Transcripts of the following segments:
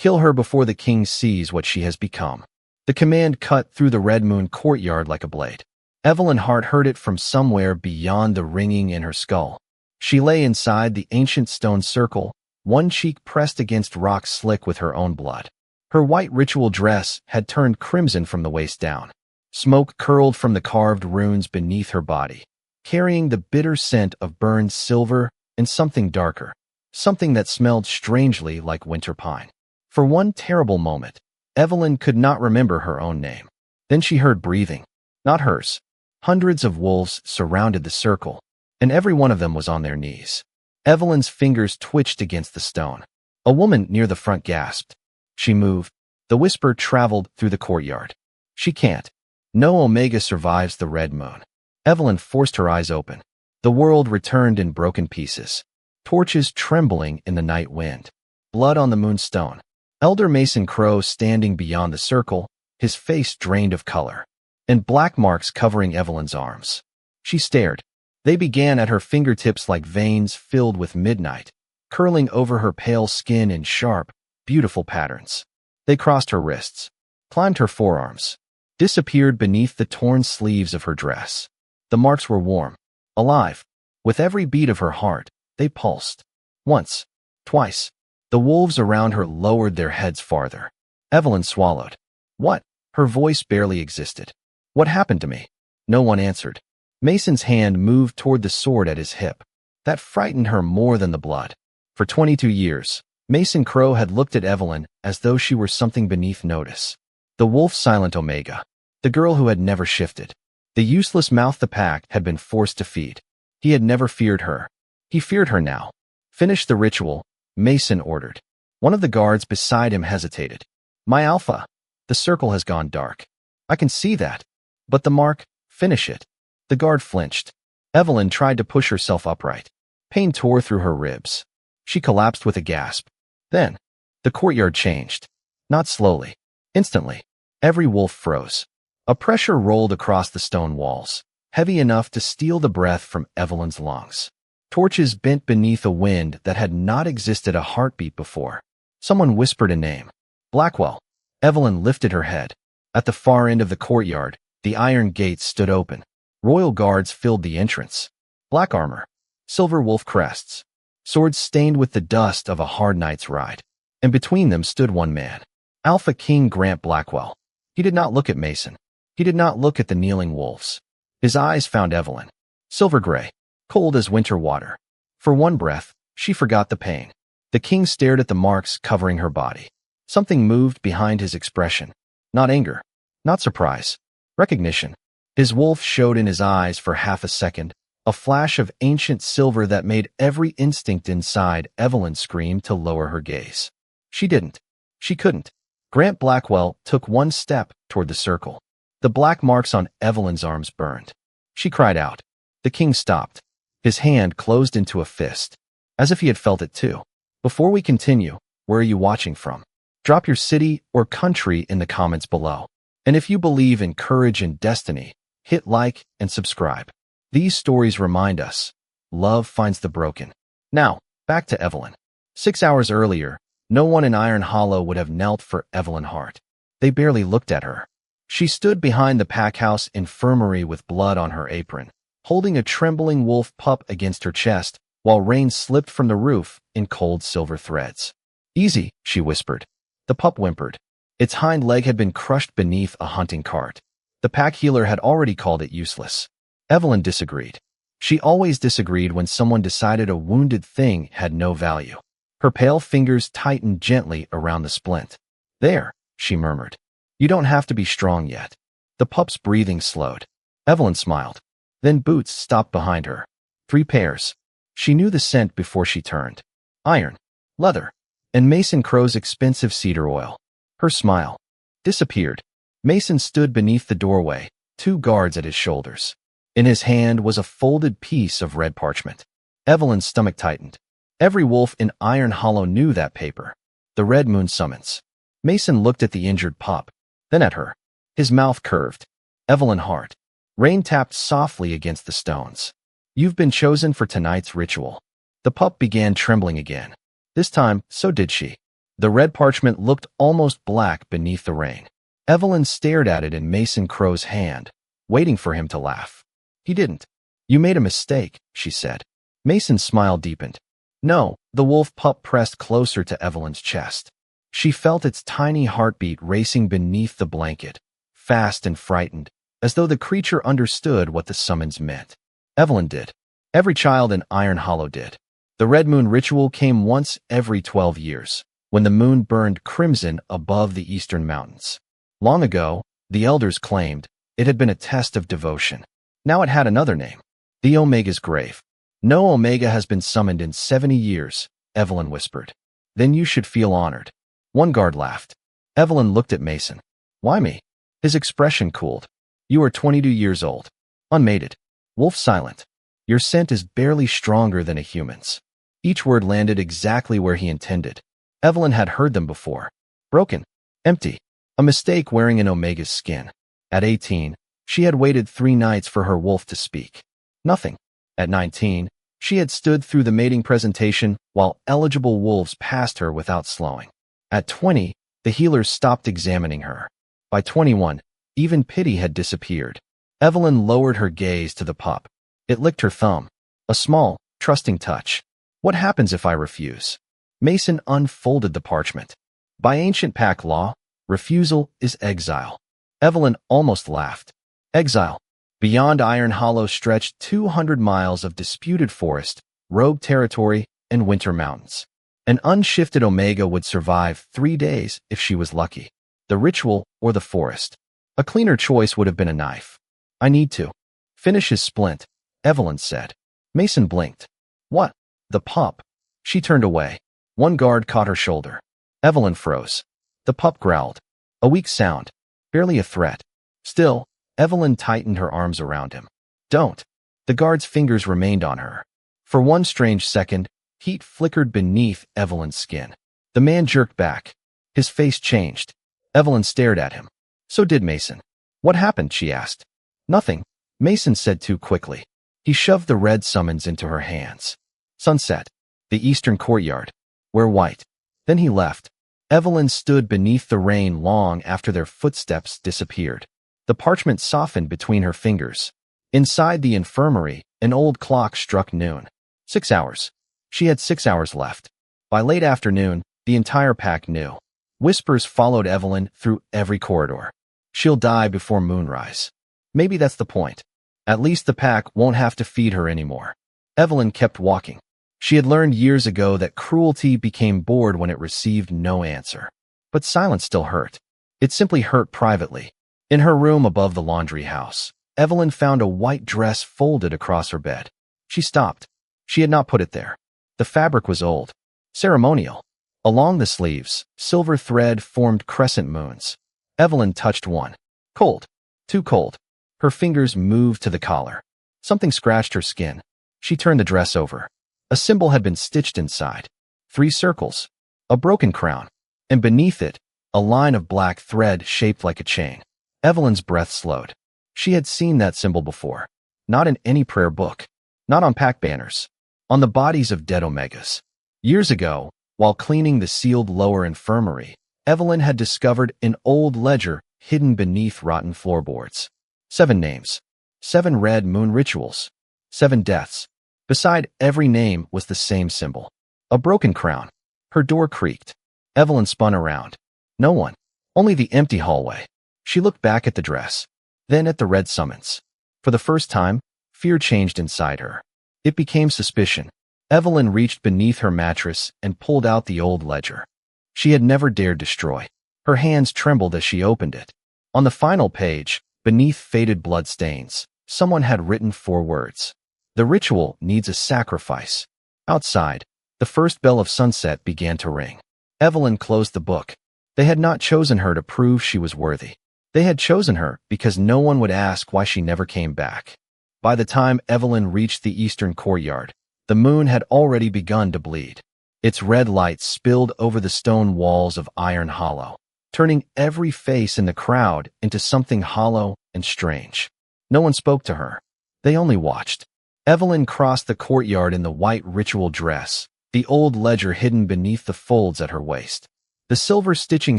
Kill her before the king sees what she has become. The command cut through the Red Moon courtyard like a blade. Evelyn Hart heard it from somewhere beyond the ringing in her skull. She lay inside the ancient stone circle, one cheek pressed against rock slick with her own blood. Her white ritual dress had turned crimson from the waist down. Smoke curled from the carved runes beneath her body, carrying the bitter scent of burned silver and something darker, something that smelled strangely like winter pine. For one terrible moment, Evelyn could not remember her own name. Then she heard breathing, not hers. Hundreds of wolves surrounded the circle, and every one of them was on their knees. Evelyn's fingers twitched against the stone. A woman near the front gasped. She moved. The whisper traveled through the courtyard. She can't. No Omega survives the Red Moon. Evelyn forced her eyes open. The world returned in broken pieces. Torches trembling in the night wind. Blood on the moonstone. Elder Mason Crow standing beyond the circle, his face drained of color, and black marks covering Evelyn's arms. She stared. They began at her fingertips like veins filled with midnight, curling over her pale skin in sharp, beautiful patterns. They crossed her wrists, climbed her forearms, disappeared beneath the torn sleeves of her dress. The marks were warm, alive. With every beat of her heart, they pulsed. Once, twice. The wolves around her lowered their heads farther. Evelyn swallowed. What? Her voice barely existed. What happened to me? No one answered. Mason's hand moved toward the sword at his hip. That frightened her more than the blood. For 22 years, Mason Crow had looked at Evelyn as though she were something beneath notice. The wolf-silent Omega. The girl who had never shifted. The useless mouth the pack had been forced to feed. He had never feared her. He feared her now. Finish the ritual, Mason ordered. One of the guards beside him hesitated. My Alpha. The circle has gone dark. I can see that. But the mark, finish it. The guard flinched. Evelyn tried to push herself upright. Pain tore through her ribs. She collapsed with a gasp. Then, the courtyard changed. Not slowly. Instantly. Every wolf froze. A pressure rolled across the stone walls, heavy enough to steal the breath from Evelyn's lungs. Torches bent beneath a wind that had not existed a heartbeat before. Someone whispered a name. Blackwell. Evelyn lifted her head. At the far end of the courtyard, the iron gates stood open. Royal guards filled the entrance. Black armor. Silver wolf crests. Swords stained with the dust of a hard night's ride. And between them stood one man. Alpha King Grant Blackwell. He did not look at Mason. He did not look at the kneeling wolves. His eyes found Evelyn. Silver gray. Cold as winter water. For one breath, she forgot the pain. The king stared at the marks covering her body. Something moved behind his expression. Not anger. Not surprise. Recognition. His wolf showed in his eyes for half a second, a flash of ancient silver that made every instinct inside Evelyn scream to lower her gaze. She didn't. She couldn't. Grant Blackwell took one step toward the circle. The black marks on Evelyn's arms burned. She cried out. The king stopped. His hand closed into a fist, as if he had felt it too. Before we continue, where are you watching from? Drop your city or country in the comments below. And if you believe in courage and destiny, hit like and subscribe. These stories remind us, love finds the broken. Now, back to Evelyn. 6 hours earlier, no one in Iron Hollow would have knelt for Evelyn Hart. They barely looked at her. She stood behind the packhouse infirmary with blood on her apron, holding a trembling wolf pup against her chest, while rain slipped from the roof in cold silver threads. Easy, she whispered. The pup whimpered. Its hind leg had been crushed beneath a hunting cart. The pack healer had already called it useless. Evelyn disagreed. She always disagreed when someone decided a wounded thing had no value. Her pale fingers tightened gently around the splint. There, she murmured. You don't have to be strong yet. The pup's breathing slowed. Evelyn smiled. Then boots stopped behind her. 3 pairs. She knew the scent before she turned. Iron, leather, and Mason Crow's expensive cedar oil. Her smile disappeared. Mason stood beneath the doorway, 2 guards at his shoulders. In his hand was a folded piece of red parchment. Evelyn's stomach tightened. Every wolf in Iron Hollow knew that paper. The Red Moon summons. Mason looked at the injured pup, then at her. His mouth curved. Evelyn Hart. Rain tapped softly against the stones. You've been chosen for tonight's ritual. The pup began trembling again. This time, so did she. The red parchment looked almost black beneath the rain. Evelyn stared at it in Mason Crow's hand, waiting for him to laugh. He didn't. You made a mistake, she said. Mason's smile deepened. No, the wolf pup pressed closer to Evelyn's chest. She felt its tiny heartbeat racing beneath the blanket, fast and frightened, as though the creature understood what the summons meant. Evelyn did. Every child in Iron Hollow did. The Red Moon ritual came once every 12 years, when the moon burned crimson above the eastern mountains. Long ago, the elders claimed, it had been a test of devotion. Now it had another name, the Omega's grave. No Omega has been summoned in 70 years, Evelyn whispered. Then you should feel honored. One guard laughed. Evelyn looked at Mason. Why me? His expression cooled. You are 22 years old. Unmated. Wolf silent. Your scent is barely stronger than a human's. Each word landed exactly where he intended. Evelyn had heard them before. Broken. Empty. A mistake wearing an Omega's skin. At 18, she had waited 3 nights for her wolf to speak. Nothing. At 19, she had stood through the mating presentation while eligible wolves passed her without slowing. At 20, the healers stopped examining her. By 21, even pity had disappeared. Evelyn lowered her gaze to the pup. It licked her thumb. A small, trusting touch. What happens if I refuse? Mason unfolded the parchment. By ancient pack law, refusal is exile. Evelyn almost laughed. Exile. Beyond Iron Hollow stretched 200 miles of disputed forest, rogue territory, and winter mountains. An unshifted Omega would survive 3 days if she was lucky. The ritual or the forest. A cleaner choice would have been a knife. I need to finish his splint, Evelyn said. Mason blinked. What? The pup. She turned away. One guard caught her shoulder. Evelyn froze. The pup growled. A weak sound. Barely a threat. Still, Evelyn tightened her arms around him. Don't. The guard's fingers remained on her. For one strange second, heat flickered beneath Evelyn's skin. The man jerked back. His face changed. Evelyn stared at him. So did Mason. What happened? She asked. Nothing, Mason said too quickly. He shoved the red summons into her hands. Sunset. The eastern courtyard. Wear white. Then he left. Evelyn stood beneath the rain long after their footsteps disappeared. The parchment softened between her fingers. Inside the infirmary, an old clock struck noon. 6 hours. She had 6 hours left. By late afternoon, the entire pack knew. Whispers followed Evelyn through every corridor. She'll die before moonrise. Maybe that's the point. At least the pack won't have to feed her anymore. Evelyn kept walking. She had learned years ago that cruelty became bored when it received no answer. But silence still hurt. It simply hurt privately. In her room above the laundry house, Evelyn found a white dress folded across her bed. She stopped. She had not put it there. The fabric was old. Ceremonial. Along the sleeves, silver thread formed crescent moons. Evelyn touched one. Cold. Too cold. Her fingers moved to the collar. Something scratched her skin. She turned the dress over. A symbol had been stitched inside. 3 circles. A broken crown. And beneath it, a line of black thread shaped like a chain. Evelyn's breath slowed. She had seen that symbol before. Not in any prayer book. Not on pack banners. On the bodies of dead Omegas. Years ago, while cleaning the sealed lower infirmary, Evelyn had discovered an old ledger hidden beneath rotten floorboards. 7 names. 7 red moon rituals. 7 deaths. Beside every name was the same symbol. A broken crown. Her door creaked. Evelyn spun around. No one. Only the empty hallway. She looked back at the dress. Then at the red summons. For the first time, fear changed inside her. It became suspicion. Evelyn reached beneath her mattress and pulled out the old ledger. She had never dared destroy. Her hands trembled as she opened it. On the final page, beneath faded blood stains, someone had written 4 words. The ritual needs a sacrifice. Outside, the first bell of sunset began to ring. Evelyn closed the book. They had not chosen her to prove she was worthy. They had chosen her because no one would ask why she never came back. By the time Evelyn reached the eastern courtyard, the moon had already begun to bleed. Its red light spilled over the stone walls of Iron Hollow, turning every face in the crowd into something hollow and strange. No one spoke to her. They only watched. Evelyn crossed the courtyard in the white ritual dress, the old ledger hidden beneath the folds at her waist. The silver stitching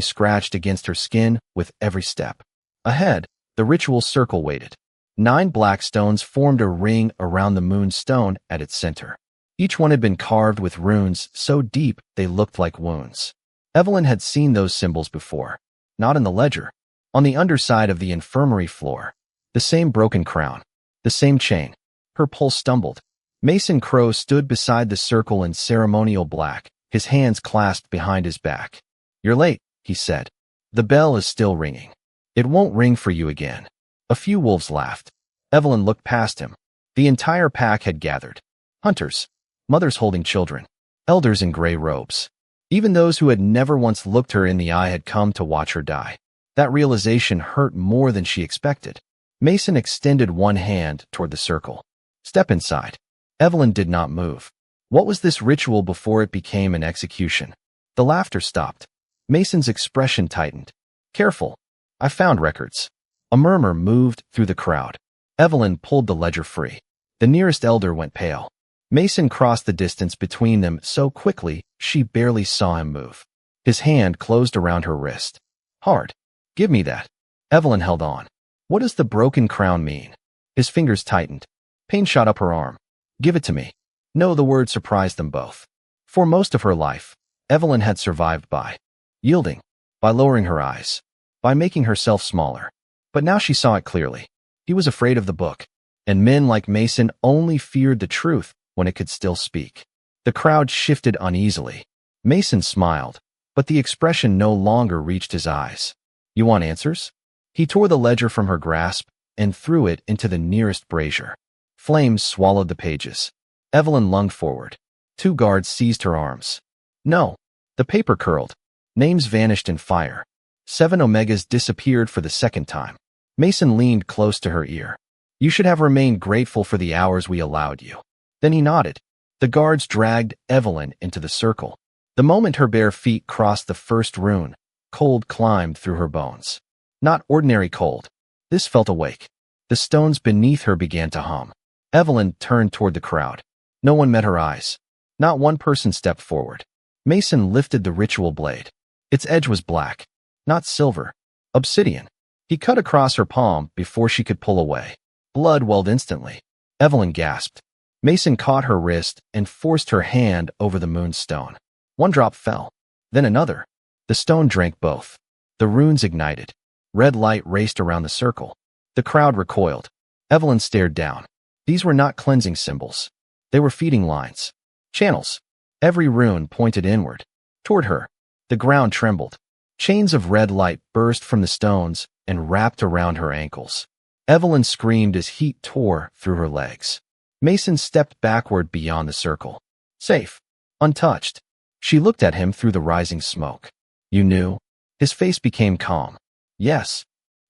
scratched against her skin with every step. Ahead, the ritual circle waited. 9 black stones formed a ring around the moonstone at its center. Each one had been carved with runes so deep they looked like wounds. Evelyn had seen those symbols before. Not in the ledger. On the underside of the infirmary floor. The same broken crown. The same chain. Her pulse stumbled. Mason Crow stood beside the circle in ceremonial black, his hands clasped behind his back. "You're late," he said. "The bell is still ringing. It won't ring for you again." A few wolves laughed. Evelyn looked past him. The entire pack had gathered. Hunters. Mothers holding children. Elders in gray robes. Even those who had never once looked her in the eye had come to watch her die. That realization hurt more than she expected. Mason extended one hand toward the circle. "Step inside." Evelyn did not move. What was this ritual before it became an execution? The laughter stopped. Mason's expression tightened. "Careful. I found records." A murmur moved through the crowd. Evelyn pulled the ledger free. The nearest elder went pale. Mason crossed the distance between them so quickly she barely saw him move. His hand closed around her wrist. "Hard. Give me that." Evelyn held on. "What does the broken crown mean?" His fingers tightened. Pain shot up her arm. "Give it to me." No, the word surprised them both. For most of her life, Evelyn had survived by yielding, by lowering her eyes, by making herself smaller. But now she saw it clearly. He was afraid of the book, and men like Mason only feared the truth when it could still speak. The crowd shifted uneasily. Mason smiled, but the expression no longer reached his eyes. "You want answers?" He tore the ledger from her grasp and threw it into the nearest brazier. Flames swallowed the pages. Evelyn lunged forward. 2 guards seized her arms. "No." The paper curled. Names vanished in fire. 7 Omegas disappeared for the second time. Mason leaned close to her ear. "You should have remained grateful for the hours we allowed you." Then he nodded. The guards dragged Evelyn into the circle. The moment her bare feet crossed the first rune, cold climbed through her bones. Not ordinary cold. This felt awake. The stones beneath her began to hum. Evelyn turned toward the crowd. No one met her eyes. Not one person stepped forward. Mason lifted the ritual blade. Its edge was black. Not silver. Obsidian. He cut across her palm before she could pull away. Blood welled instantly. Evelyn gasped. Mason caught her wrist and forced her hand over the moonstone. One drop fell. Then another. The stone drank both. The runes ignited. Red light raced around the circle. The crowd recoiled. Evelyn stared down. These were not cleansing symbols. They were feeding lines. Channels. Every rune pointed inward. Toward her. The ground trembled. Chains of red light burst from the stones and wrapped around her ankles. Evelyn screamed as heat tore through her legs. Mason stepped backward beyond the circle. Safe. Untouched. She looked at him through the rising smoke. "You knew?" His face became calm. "Yes."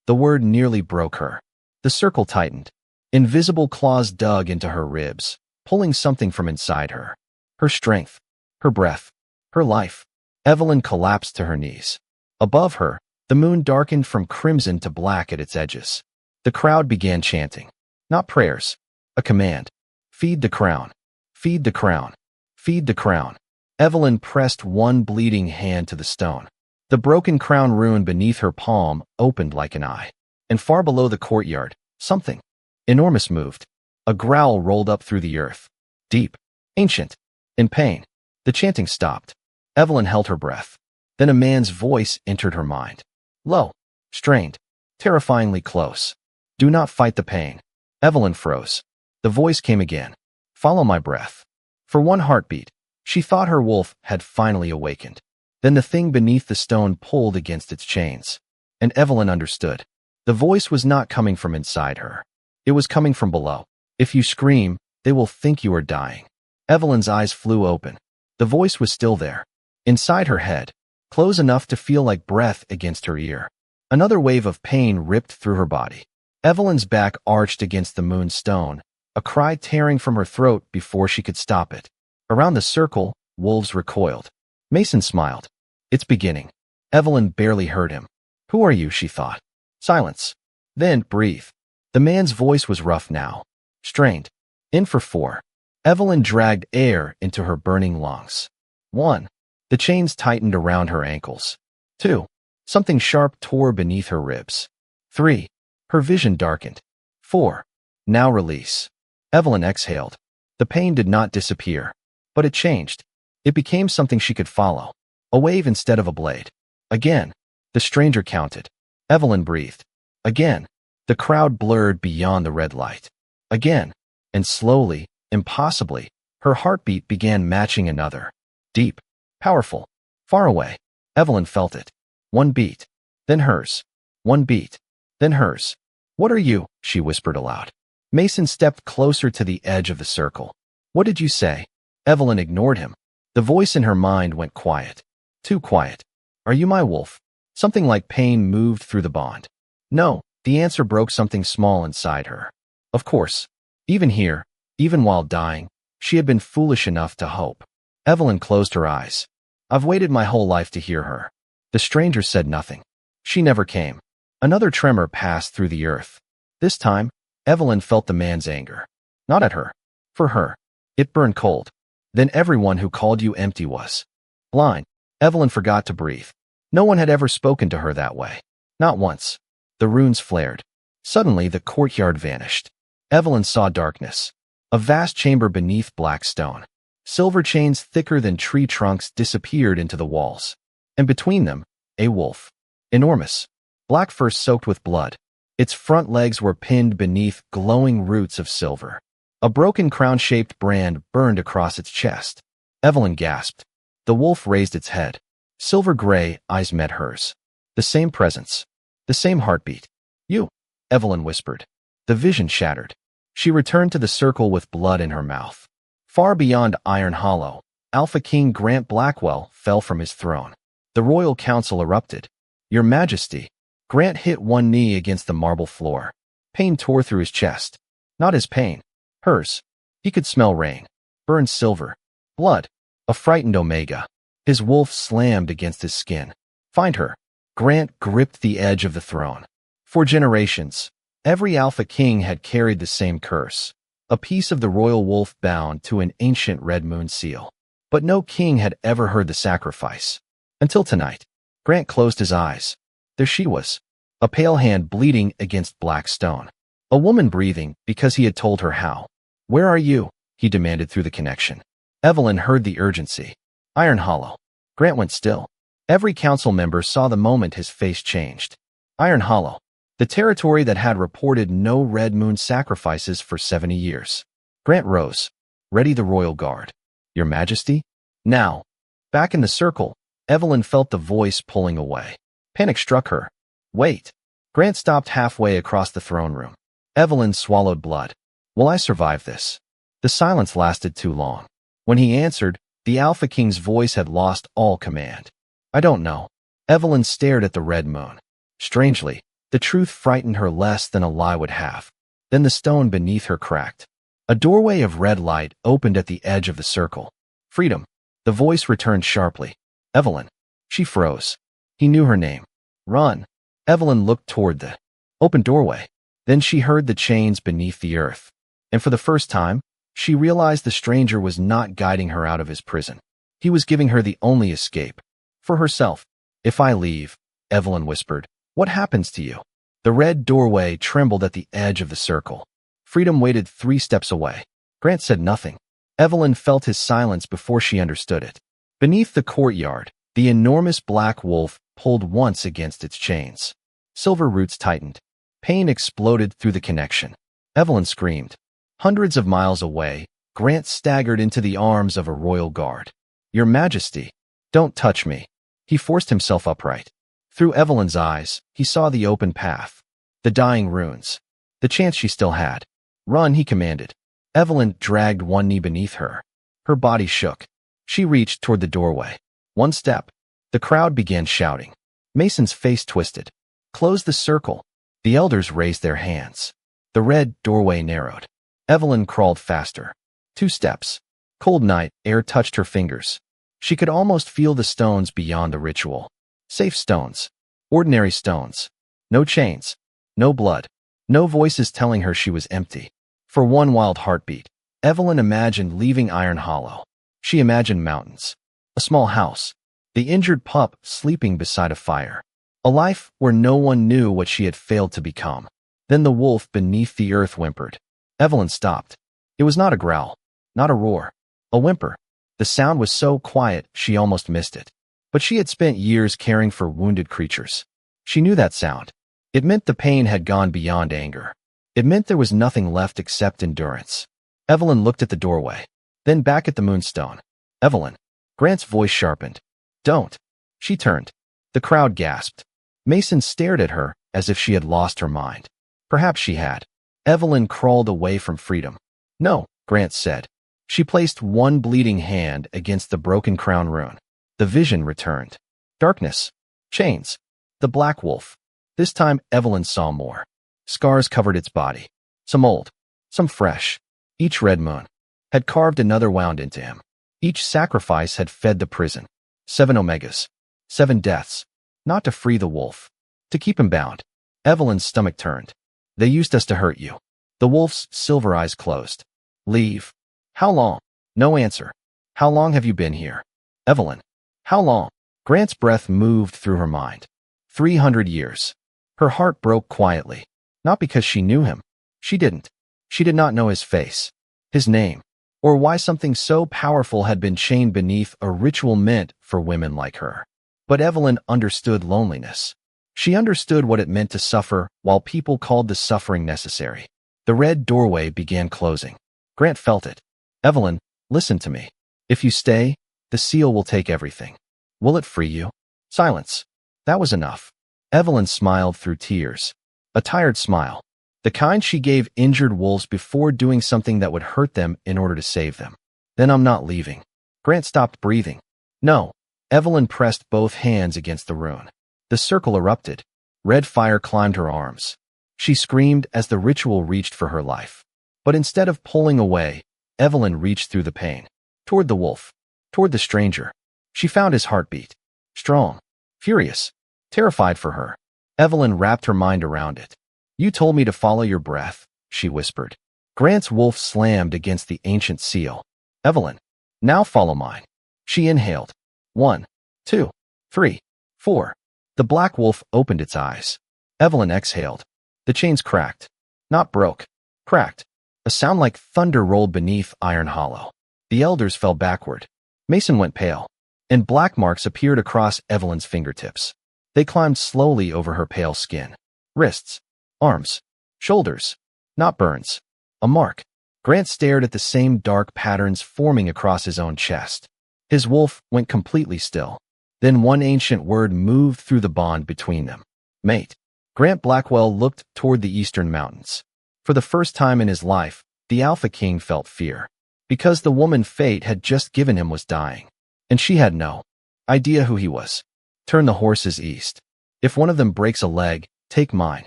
The word nearly broke her. The circle tightened. Invisible claws dug into her ribs, pulling something from inside her. Her strength. Her breath. Her life. Evelyn collapsed to her knees. Above her, the moon darkened from crimson to black at its edges. The crowd began chanting. Not prayers. A command. "Feed the crown. Feed the crown. Feed the crown." Evelyn pressed one bleeding hand to the stone. The broken crown rune beneath her palm opened like an eye. And far below the courtyard, something enormous moved. A growl rolled up through the earth. Deep. Ancient. In pain. The chanting stopped. Evelyn held her breath. Then a man's voice entered her mind. Low. Strained. Terrifyingly close. "Do not fight the pain." Evelyn froze. The voice came again. "Follow my breath." For one heartbeat, she thought her wolf had finally awakened. Then the thing beneath the stone pulled against its chains. And Evelyn understood. The voice was not coming from inside her. It was coming from below. "If you scream, they will think you are dying." Evelyn's eyes flew open. The voice was still there. Inside her head, close enough to feel like breath against her ear. Another wave of pain ripped through her body. Evelyn's back arched against the moonstone, a cry tearing from her throat before she could stop it. Around the circle, wolves recoiled. Mason smiled. "It's beginning." Evelyn barely heard him. "Who are you?" she thought. Silence. Then, breathe. The man's voice was rough now. Strained. "In for 4. Evelyn dragged air into her burning lungs. 1. The chains tightened around her ankles. 2. Something sharp tore beneath her ribs. 3. Her vision darkened. 4. Now release. Evelyn exhaled. The pain did not disappear, but it changed. It became something she could follow. A wave instead of a blade. Again. The stranger counted. Evelyn breathed. Again. The crowd blurred beyond the red light. Again. And slowly, impossibly, her heartbeat began matching another. Deep. Powerful. Far away. Evelyn felt it. One beat. Then hers. One beat. Then hers. "What are you?" she whispered aloud. Mason stepped closer to the edge of the circle. "What did you say?" Evelyn ignored him. The voice in her mind went quiet. Too quiet. "Are you my wolf?" Something like pain moved through the bond. No, the answer broke something small inside her. Of course. Even here, even while dying, she had been foolish enough to hope. Evelyn closed her eyes. "I've waited my whole life to hear her." The stranger said nothing. She never came. Another tremor passed through the earth. This time, Evelyn felt the man's anger. Not at her. For her. It burned cold. Then everyone who called you empty was blind. Evelyn forgot to breathe. No one had ever spoken to her that way. Not once. The runes flared. Suddenly, the courtyard vanished. Evelyn saw darkness. A vast chamber beneath black stone. Silver chains thicker than tree trunks disappeared into the walls. And between them, a wolf. Enormous. Black fur soaked with blood. Its front legs were pinned beneath glowing roots of silver. A broken crown-shaped brand burned across its chest. Evelyn gasped. The wolf raised its head. Silver gray eyes met hers. The same presence. The same heartbeat. "You," Evelyn whispered. The vision shattered. She returned to the circle with blood in her mouth. Far beyond Iron Hollow, Alpha King Grant Blackwell fell from his throne. The royal council erupted. "Your Majesty." Grant hit one knee against the marble floor. Pain tore through his chest. Not his pain. Hers. He could smell rain. Burned silver. Blood. A frightened Omega. His wolf slammed against his skin. "Find her." Grant gripped the edge of the throne. For generations, every Alpha King had carried the same curse. A piece of the royal wolf bound to an ancient red moon seal. But no king had ever heard the sacrifice. Until tonight. Grant closed his eyes. There she was. A pale hand bleeding against black stone. A woman breathing because he had told her how. "Where are you?" he demanded through the connection. Evelyn heard the urgency. Iron Hollow. Grant went still. Every council member saw the moment his face changed. Iron Hollow. The territory that had reported no red moon sacrifices for 70 years. Grant rose. "Ready the royal guard." "Your Majesty?" "Now." Back in the circle, Evelyn felt the voice pulling away. Panic struck her. "Wait." Grant stopped halfway across the throne room. Evelyn swallowed blood. "Will I survive this?" The silence lasted too long. When he answered, the Alpha King's voice had lost all command. "I don't know." Evelyn stared at the red moon. Strangely, the truth frightened her less than a lie would have. Then the stone beneath her cracked. A doorway of red light opened at the edge of the circle. "Freedom." The voice returned sharply. "Evelyn." She froze. He knew her name. "Run." Evelyn looked toward the open doorway. Then she heard the chains beneath the earth. And for the first time, she realized the stranger was not guiding her out of his prison. He was giving her the only escape. For herself. "If I leave," Evelyn whispered, "what happens to you?" The red doorway trembled at the edge of the circle. Freedom waited 3 steps away. Grant said nothing. Evelyn felt his silence before she understood it. Beneath the courtyard, the enormous black wolf pulled once against its chains. Silver roots tightened. Pain exploded through the connection. Evelyn screamed. Hundreds of miles away, Grant staggered into the arms of a royal guard. "Your Majesty, don't touch me." He forced himself upright. Through Evelyn's eyes, he saw the open path. The dying runes. The chance she still had. "Run," he commanded. Evelyn dragged one knee beneath her. Her body shook. She reached toward the doorway. One step. The crowd began shouting. Mason's face twisted. "Close the circle." The elders raised their hands. The red doorway narrowed. Evelyn crawled faster. 2 steps. Cold night air touched her fingers. She could almost feel the stones beyond the ritual. Safe stones. Ordinary stones. No chains. No blood. No voices telling her she was empty. For one wild heartbeat, Evelyn imagined leaving Iron Hollow. She imagined mountains. A small house. The injured pup sleeping beside a fire. A life where no one knew what she had failed to become. Then the wolf beneath the earth whimpered. Evelyn stopped. It was not a growl, not a roar, a whimper. The sound was so quiet she almost missed it. But she had spent years caring for wounded creatures. She knew that sound. It meant the pain had gone beyond anger. It meant there was nothing left except endurance. Evelyn looked at the doorway, then back at the moonstone. Evelyn. Grant's voice sharpened. Don't. She turned. The crowd gasped. Mason stared at her as if she had lost her mind. Perhaps she had. Evelyn crawled away from freedom. No, Grant said. She placed one bleeding hand against the broken crown rune. The vision returned. Darkness. Chains. The black wolf. This time Evelyn saw more. Scars covered its body. Some old. Some fresh. Each red moon had carved another wound into him. Each sacrifice had fed the prison. 7 omegas. 7 deaths. Not to free the wolf. To keep him bound. Evelyn's stomach turned. They used us to hurt you. The wolf's silver eyes closed. Leave. How long? No answer. How long have you been here? Evelyn. How long? Grant's breath moved through her mind. 300 years. Her heart broke quietly. Not because she knew him. She didn't. She did not know his face, his name, or why something so powerful had been chained beneath a ritual meant for women like her. But Evelyn understood loneliness. She understood what it meant to suffer while people called the suffering necessary. The red doorway began closing. Grant felt it. Evelyn, listen to me. If you stay, the seal will take everything. Will it free you? Silence. That was enough. Evelyn smiled through tears. A tired smile. The kind she gave injured wolves before doing something that would hurt them in order to save them. Then I'm not leaving. Grant stopped breathing. No. Evelyn pressed both hands against the rune. The circle erupted. Red fire climbed her arms. She screamed as the ritual reached for her life. But instead of pulling away, Evelyn reached through the pain. Toward the wolf. Toward the stranger. She found his heartbeat. Strong. Furious. Terrified for her. Evelyn wrapped her mind around it. You told me to follow your breath, she whispered. Grant's wolf slammed against the ancient seal. Evelyn. Now follow mine. She inhaled. 1, 2, 3, 4. The black wolf opened its eyes. Evelyn exhaled. The chains cracked. Not broke. Cracked. A sound like thunder rolled beneath Iron Hollow. The elders fell backward. Mason went pale, and black marks appeared across Evelyn's fingertips. They climbed slowly over her pale skin. Wrists. Arms. Shoulders. Not burns. A mark. Grant stared at the same dark patterns forming across his own chest. His wolf went completely still. Then one ancient word moved through the bond between them. Mate. Grant Blackwell looked toward the eastern mountains. For the first time in his life, the Alpha King felt fear. Because the woman fate had just given him was dying. And she had no idea who he was. Turn the horses east. If one of them breaks a leg, take mine.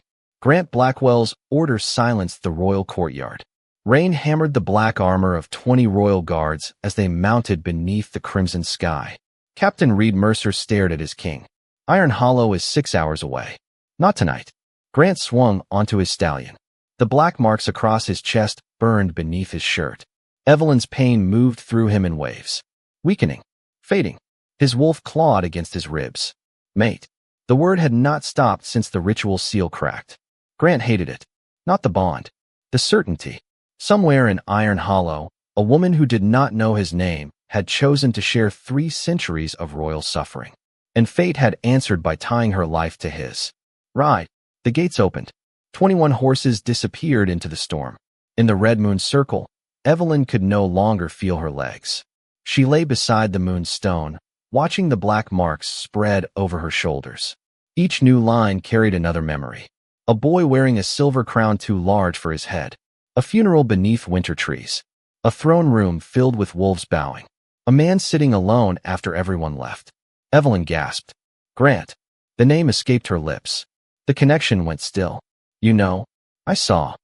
Grant Blackwell's order silenced the royal courtyard. Rain hammered the black armor of 20 royal guards as they mounted beneath the crimson sky. Captain Reed Mercer stared at his king. Iron Hollow is 6 hours away. Not tonight. Grant swung onto his stallion. The black marks across his chest burned beneath his shirt. Evelyn's pain moved through him in waves. Weakening. Fading. His wolf clawed against his ribs. Mate. The word had not stopped since the ritual seal cracked. Grant hated it. Not the bond. The certainty. Somewhere in Iron Hollow, a woman who did not know his name had chosen to share 3 centuries of royal suffering. And fate had answered by tying her life to his. Right. The gates opened. 21 horses disappeared into the storm. In the red moon circle, Evelyn could no longer feel her legs. She lay beside the moon's stone, watching the black marks spread over her shoulders. Each new line carried another memory. A boy wearing a silver crown too large for his head. A funeral beneath winter trees. A throne room filled with wolves bowing. A man sitting alone after everyone left. Evelyn gasped. Grant. The name escaped her lips. The connection went still. You know, I saw.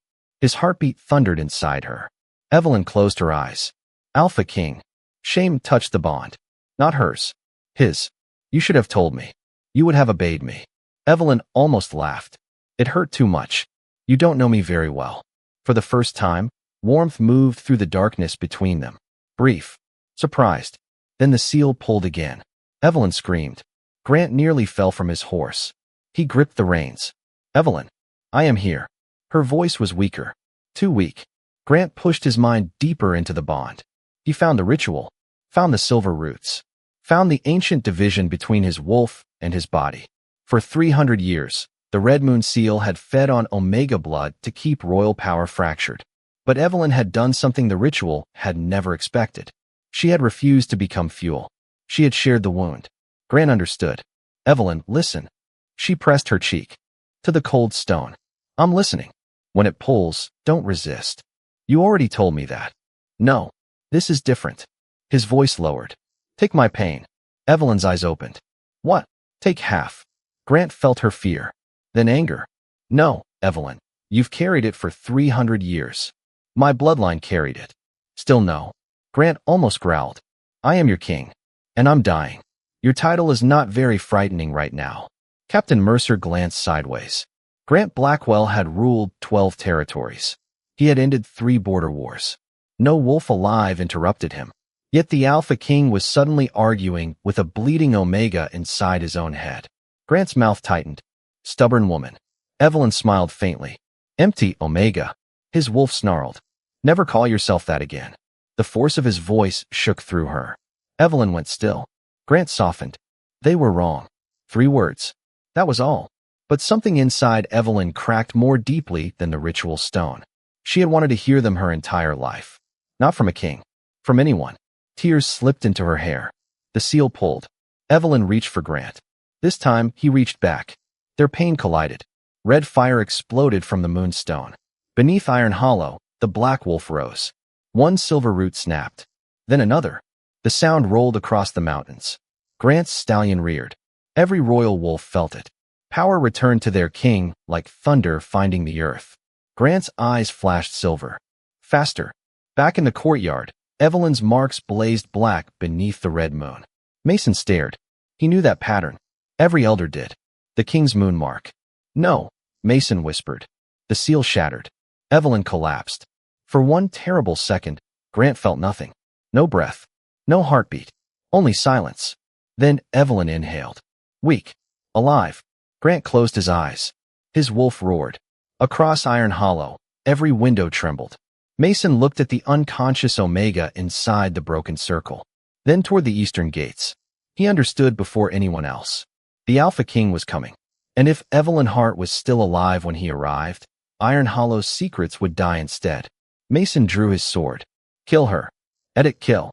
His heartbeat thundered inside her. Evelyn closed her eyes. Alpha King. Shame touched the bond. Not hers. His. You should have told me. You would have obeyed me. Evelyn almost laughed. It hurt too much. You don't know me very well. For the first time, warmth moved through the darkness between them. Brief. Surprised. Then the seal pulled again. Evelyn screamed. Grant nearly fell from his horse. He gripped the reins. Evelyn, I am here. Her voice was weaker. Too weak. Grant pushed his mind deeper into the bond. He found the ritual, found the silver roots, found the ancient division between his wolf and his body. For 300 years, the Red Moon Seal had fed on Omega blood to keep royal power fractured. But Evelyn had done something the ritual had never expected. She had refused to become fuel. She had shared the wound. Grant understood. Evelyn, listen. She pressed her cheek to the cold stone. I'm listening. When it pulls, don't resist. You already told me that. No, this is different. His voice lowered. Take my pain. Evelyn's eyes opened. What? Take half. Grant felt her fear. Then anger. No, Evelyn. You've carried it for 300 years. My bloodline carried it. Still no. Grant almost growled. I am your king. And I'm dying. Your title is not very frightening right now. Captain Mercer glanced sideways. Grant Blackwell had ruled 12 territories. He had ended 3 border wars. No wolf alive interrupted him. Yet the Alpha King was suddenly arguing with a bleeding Omega inside his own head. Grant's mouth tightened. Stubborn woman. Evelyn smiled faintly. Empty, Omega. His wolf snarled. Never call yourself that again. The force of his voice shook through her. Evelyn went still. Grant softened. They were wrong. 3 words. That was all. But something inside Evelyn cracked more deeply than the ritual stone. She had wanted to hear them her entire life. Not from a king. From anyone. Tears slipped into her hair. The seal pulled. Evelyn reached for Grant. This time, he reached back. Their pain collided. Red fire exploded from the moonstone. Beneath Iron Hollow, the black wolf rose. One silver root snapped. Then another. The sound rolled across the mountains. Grant's stallion reared. Every royal wolf felt it. Power returned to their king like thunder finding the earth. Grant's eyes flashed silver. Faster. Back in the courtyard, Evelyn's marks blazed black beneath the red moon. Mason stared. He knew that pattern. Every elder did. The king's moon mark. No, Mason whispered. The seal shattered. Evelyn collapsed. For one terrible second, Grant felt nothing. No breath. No heartbeat. Only silence. Then Evelyn inhaled. Weak. Alive. Grant closed his eyes. His wolf roared. Across Iron Hollow, every window trembled. Mason looked at the unconscious Omega inside the broken circle. Then toward the eastern gates. He understood before anyone else. The Alpha King was coming. And if Evelyn Hart was still alive when he arrived, Iron Hollow's secrets would die instead. Mason drew his sword. Kill her. Edit kill.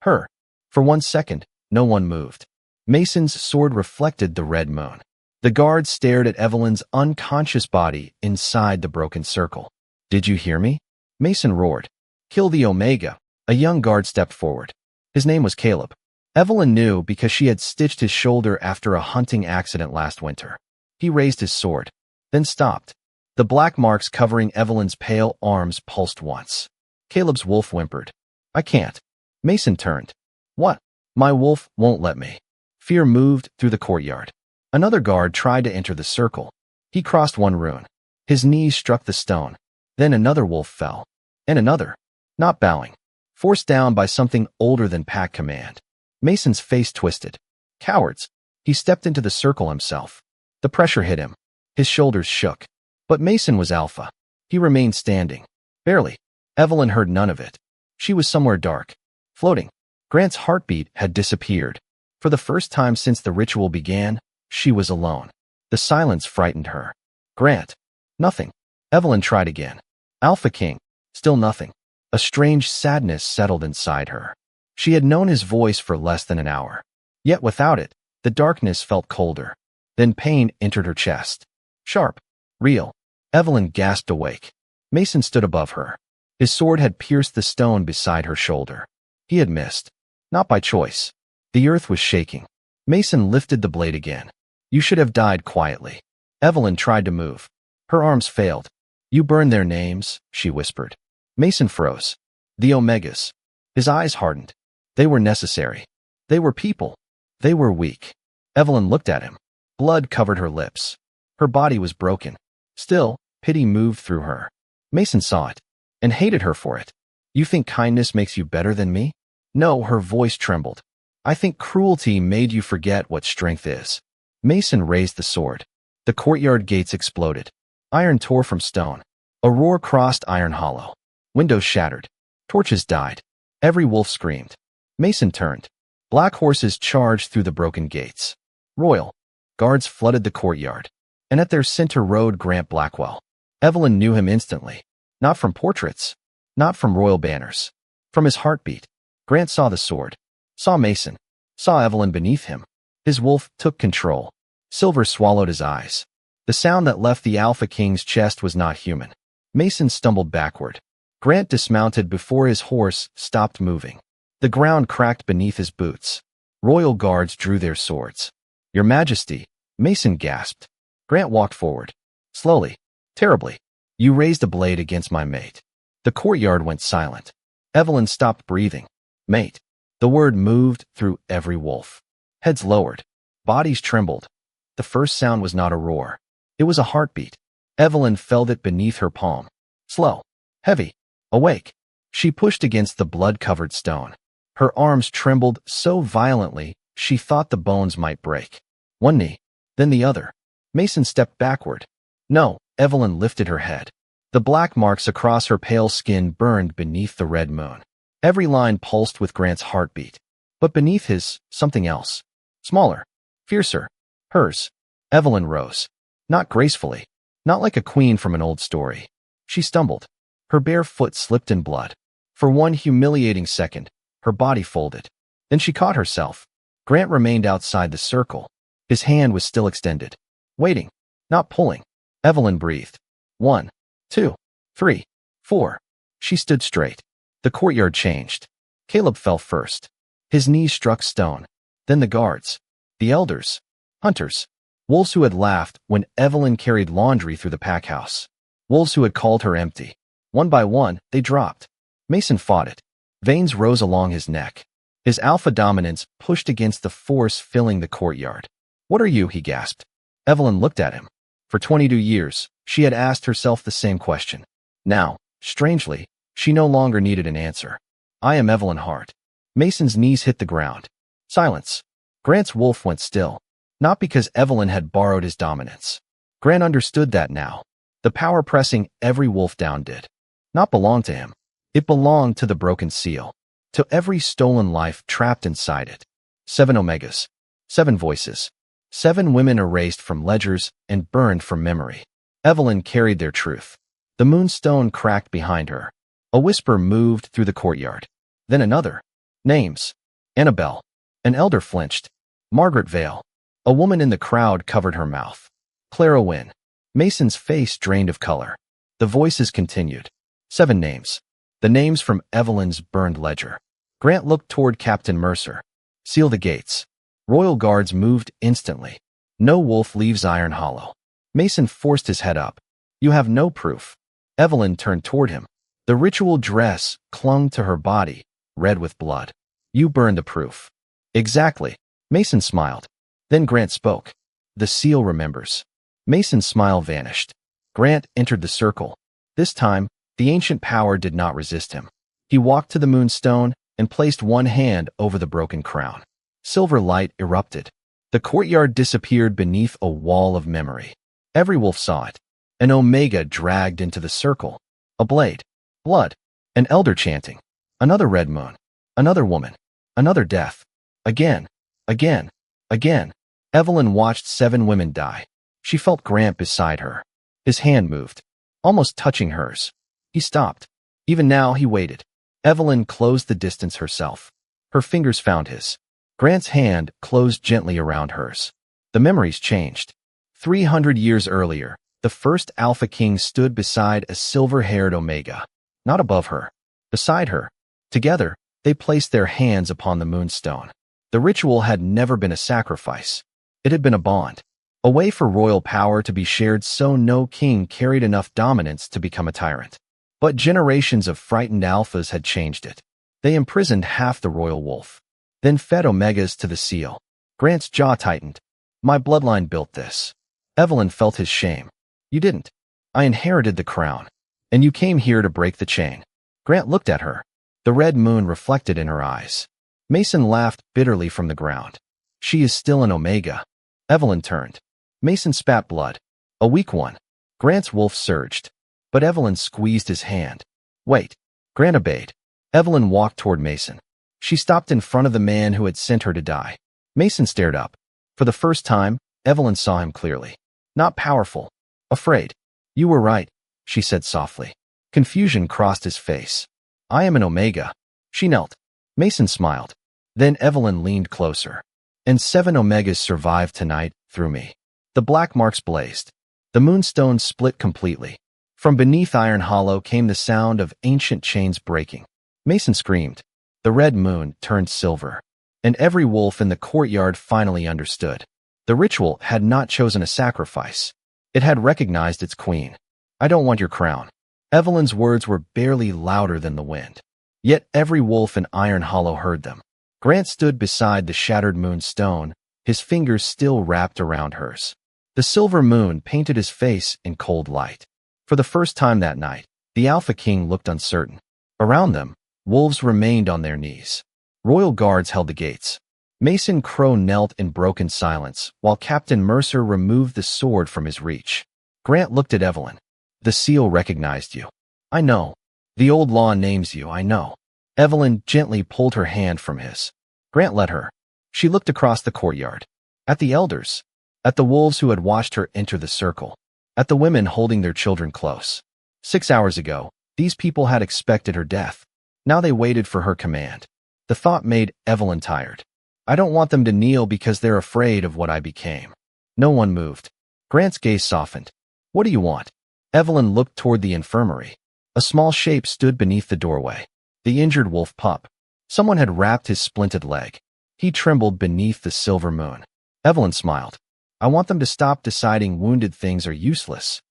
Her. For 1 second, no one moved. Mason's sword reflected the red moon. The guards stared at Evelyn's unconscious body inside the broken circle. Did you hear me? Mason roared. Kill the Omega. A young guard stepped forward. His name was Caleb. Evelyn knew because she had stitched his shoulder after a hunting accident last winter. He raised his sword, then stopped. The black marks covering Evelyn's pale arms pulsed once. Caleb's wolf whimpered. I can't. Mason turned. What? My wolf won't let me. Fear moved through the courtyard. Another guard tried to enter the circle. He crossed one rune. His knees struck the stone. Then another wolf fell. And another. Not bowing. Forced down by something older than pack command. Mason's face twisted. Cowards. He stepped into the circle himself. The pressure hit him. His shoulders shook. But Mason was alpha. He remained standing. Barely. Evelyn heard none of it. She was somewhere dark. Floating. Grant's heartbeat had disappeared. For the first time since the ritual began, she was alone. The silence frightened her. Grant. Nothing. Evelyn tried again. Alpha King. Still nothing. A strange sadness settled inside her. She had known his voice for less than an hour. Yet without it, the darkness felt colder. Then pain entered her chest. Sharp. Real. Evelyn gasped awake. Mason stood above her. His sword had pierced the stone beside her shoulder. He had missed. Not by choice. The earth was shaking. Mason lifted the blade again. You should have died quietly. Evelyn tried to move. Her arms failed. You burned their names, she whispered. Mason froze. The Omegas. His eyes hardened. They were necessary. They were people. They were weak. Evelyn looked at him. Blood covered her lips. Her body was broken. Still, pity moved through her. Mason saw it and hated her for it. You think kindness makes you better than me? No, her voice trembled. I think cruelty made you forget what strength is. Mason raised the sword. The courtyard gates exploded. Iron tore from stone. A roar crossed iron hollow. Windows shattered. Torches died. Every wolf screamed. Mason turned. Black horses charged through the broken gates. Royal guards flooded the courtyard. And at their center rode Grant Blackwell. Evelyn knew him instantly. Not from portraits. Not from royal banners. From his heartbeat. Grant saw the sword. Saw Mason. Saw Evelyn beneath him. His wolf took control. Silver swallowed his eyes. The sound that left the Alpha King's chest was not human. Mason stumbled backward. Grant dismounted before his horse stopped moving. The ground cracked beneath his boots. Royal guards drew their swords. Your Majesty, Mason gasped. Grant walked forward. Slowly. Terribly. You raised a blade against my mate. The courtyard went silent. Evelyn stopped breathing. Mate. The word moved through every wolf. Heads lowered. Bodies trembled. The first sound was not a roar. It was a heartbeat. Evelyn felt it beneath her palm. Slow. Heavy. Awake. She pushed against the blood-covered stone. Her arms trembled so violently she thought the bones might break. One knee, then the other. Mason stepped backward. No, Evelyn lifted her head. The black marks across her pale skin burned beneath the red moon. Every line pulsed with Grant's heartbeat. But beneath his, something else. Smaller. Fiercer. Hers. Evelyn rose. Not gracefully. Not like a queen from an old story. She stumbled. Her bare foot slipped in blood. For one humiliating second, her body folded. Then she caught herself. Grant remained outside the circle. His hand was still extended. Waiting. Not pulling. Evelyn breathed. 1, 2, 3, 4. She stood straight. The courtyard changed. Caleb fell first. His knees struck stone. Then the guards. The elders. Hunters. Wolves who had laughed when Evelyn carried laundry through the pack house. Wolves who had called her empty. One by one, they dropped. Mason fought it. Veins rose along his neck. His alpha dominance pushed against the force filling the courtyard. What are you? He gasped. Evelyn looked at him. For 22 years, she had asked herself the same question. Now, strangely, she no longer needed an answer. I am Evelyn Hart. Mason's knees hit the ground. Silence. Grant's wolf went still. Not because Evelyn had borrowed his dominance. Grant understood that now. The power pressing every wolf down did not belong to him. It belonged to the broken seal. To every stolen life trapped inside it. 7 omegas. 7 voices. 7 women erased from ledgers and burned from memory. Evelyn carried their truth. The moonstone cracked behind her. A whisper moved through the courtyard. Then another. Names. Annabelle. An elder flinched. Margaret Vale. A woman in the crowd covered her mouth. Clara Wynne. Mason's face drained of color. The voices continued. 7 names. The names from Evelyn's burned ledger. Grant looked toward Captain Mercer. Seal the gates. Royal guards moved instantly. No wolf leaves Iron Hollow. Mason forced his head up. You have no proof. Evelyn turned toward him. The ritual dress clung to her body, red with blood. You burned the proof. Exactly. Mason smiled. Then Grant spoke. The seal remembers. Mason's smile vanished. Grant entered the circle. This time, the ancient power did not resist him. He walked to the moonstone and placed one hand over the broken crown. Silver light erupted. The courtyard disappeared beneath a wall of memory. Every wolf saw it. An omega dragged into the circle. A blade. Blood. An elder chanting. Another red moon. Another woman. Another death. Again. Again. Again. Evelyn watched 7 women die. She felt Grant beside her. His hand moved, almost touching hers. He stopped. Even now he waited. Evelyn closed the distance herself. Her fingers found his. Grant's hand closed gently around hers. The memories changed. 300 years earlier, the first Alpha King stood beside a silver-haired Omega. Not above her. Beside her. Together, they placed their hands upon the moonstone. The ritual had never been a sacrifice. It had been a bond. A way for royal power to be shared so no king carried enough dominance to become a tyrant. But generations of frightened alphas had changed it. They imprisoned half the royal wolf. Then fed omegas to the seal. Grant's jaw tightened. My bloodline built this. Evelyn felt his shame. You didn't. I inherited the crown. And you came here to break the chain. Grant looked at her. The red moon reflected in her eyes. Mason laughed bitterly from the ground. She is still an Omega. Evelyn turned. Mason spat blood. A weak one. Grant's wolf surged. But Evelyn squeezed his hand. Wait. Grant obeyed. Evelyn walked toward Mason. She stopped in front of the man who had sent her to die. Mason stared up. For the first time, Evelyn saw him clearly. Not powerful. Afraid. You were right, she said softly. Confusion crossed his face. I am an Omega. She knelt. Mason smiled. Then Evelyn leaned closer. And 7 Omegas survived tonight through me. The black marks blazed. The moonstone split completely. From beneath Iron Hollow came the sound of ancient chains breaking. Mason screamed. The red moon turned silver. And every wolf in the courtyard finally understood. The ritual had not chosen a sacrifice. It had recognized its queen. I don't want your crown. Evelyn's words were barely louder than the wind. Yet every wolf in Iron Hollow heard them. Grant stood beside the shattered moonstone, his fingers still wrapped around hers. The silver moon painted his face in cold light. For the first time that night, the Alpha King looked uncertain. Around them, wolves remained on their knees. Royal guards held the gates. Mason Crow knelt in broken silence, while Captain Mercer removed the sword from his reach. Grant looked at Evelyn. The seal recognized you. I know. The old law names you, I know. Evelyn gently pulled her hand from his. Grant let her. She looked across the courtyard. At the elders. At the wolves who had watched her enter the circle. At the women holding their children close. 6 hours ago, these people had expected her death. Now they waited for her command. The thought made Evelyn tired. I don't want them to kneel because they're afraid of what I became. No one moved. Grant's gaze softened. What do you want? Evelyn looked toward the infirmary. A small shape stood beneath the doorway. The injured wolf pup. Someone had wrapped his splinted leg. He trembled beneath the silver moon. Evelyn smiled. I want them to stop deciding wounded things are useless.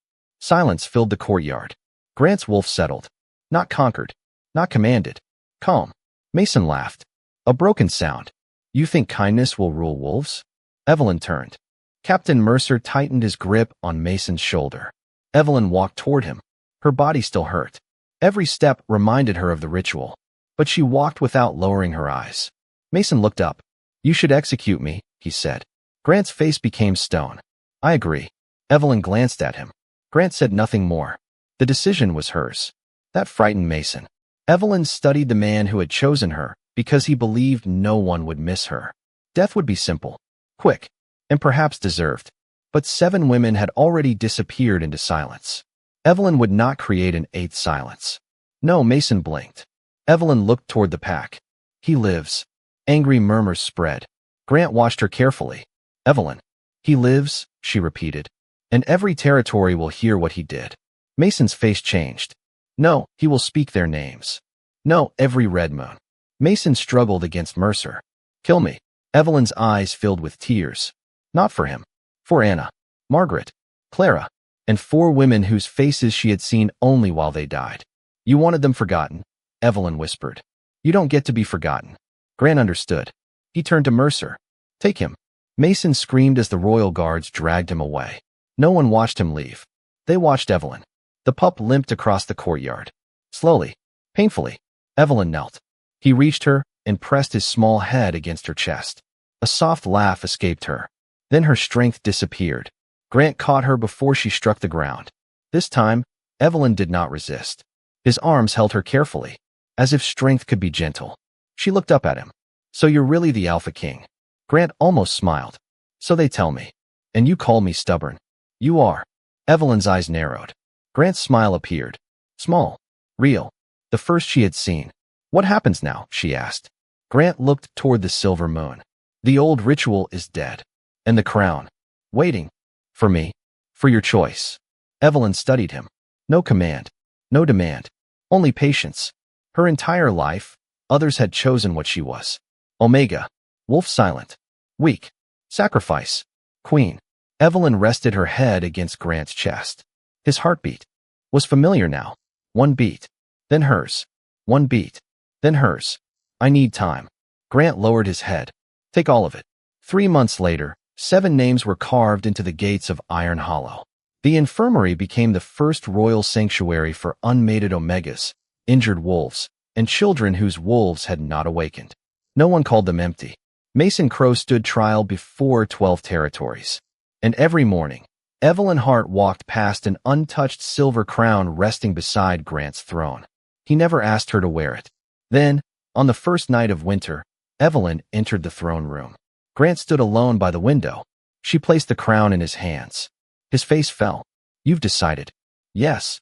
Silence filled the courtyard. Grant's wolf settled. Not conquered. Not commanded. Calm. Mason laughed. A broken sound. You think kindness will rule wolves? Evelyn turned. Captain Mercer tightened his grip on Mason's shoulder. Evelyn walked toward him. Her body still hurt. Every step reminded her of the ritual. But she walked without lowering her eyes. Mason looked up. You should execute me, he said. Grant's face became stone. I agree. Evelyn glanced at him. Grant said nothing more. The decision was hers. That frightened Mason. Evelyn studied the man who had chosen her because he believed no one would miss her. Death would be simple, quick, and perhaps deserved. But 7 women had already disappeared into silence. Evelyn would not create an 8th silence. No, Mason blinked. Evelyn looked toward the pack. He lives. Angry murmurs spread. Grant watched her carefully. Evelyn. He lives, she repeated. And every territory will hear what he did. Mason's face changed. No, he will speak their names. No, every red moon. Mason struggled against Mercer. Kill me. Evelyn's eyes filled with tears. Not for him. For Anna, Margaret, Clara, and 4 women whose faces she had seen only while they died. You wanted them forgotten, Evelyn whispered. You don't get to be forgotten. Grant understood. He turned to Mercer. Take him. Mason screamed as the royal guards dragged him away. No one watched him leave. They watched Evelyn. The pup limped across the courtyard. Slowly, painfully, Evelyn knelt. He reached her and pressed his small head against her chest. A soft laugh escaped her. Then her strength disappeared. Grant caught her before she struck the ground. This time, Evelyn did not resist. His arms held her carefully, as if strength could be gentle. She looked up at him. So you're really the Alpha King. Grant almost smiled. So they tell me. And you call me stubborn. You are. Evelyn's eyes narrowed. Grant's smile appeared. Small. Real. The first she had seen. What happens now? She asked. Grant looked toward the silver moon. The old ritual is dead. And the crown. Waiting. For me. For your choice. Evelyn studied him. No command. No demand. Only patience. Her entire life, others had chosen what she was. Omega. Wolf silent. Weak. Sacrifice. Queen. Evelyn rested her head against Grant's chest. His heartbeat was familiar now. 1 beat. Then hers. 1 beat. Then hers. I need time. Grant lowered his head. Take all of it. 3 months later, 7 names were carved into the gates of Iron Hollow. The infirmary became the first royal sanctuary for unmated Omegas, injured wolves, and children whose wolves had not awakened. No one called them empty. Mason Crow stood trial before 12 territories. And every morning, Evelyn Hart walked past an untouched silver crown resting beside Grant's throne. He never asked her to wear it. Then, on the first night of winter, Evelyn entered the throne room. Grant stood alone by the window. She placed the crown in his hands. His face fell. "You've decided." "Yes."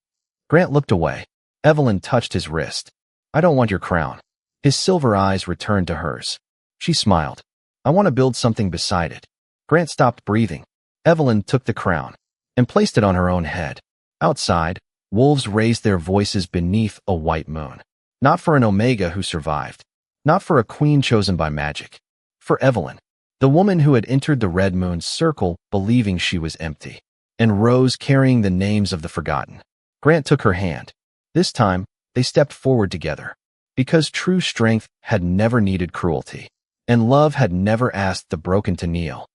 Grant looked away. Evelyn touched his wrist. "I don't want your crown." His silver eyes returned to hers. She smiled. "I want to build something beside it." Grant stopped breathing. Evelyn took the crown and placed it on her own head. Outside, wolves raised their voices beneath a white moon. Not for an Omega who survived. Not for a queen chosen by magic. For Evelyn, the woman who had entered the red moon's circle believing she was empty, and rose carrying the names of the forgotten. Grant took her hand. This time, they stepped forward together. Because true strength had never needed cruelty, and love had never asked the broken to kneel.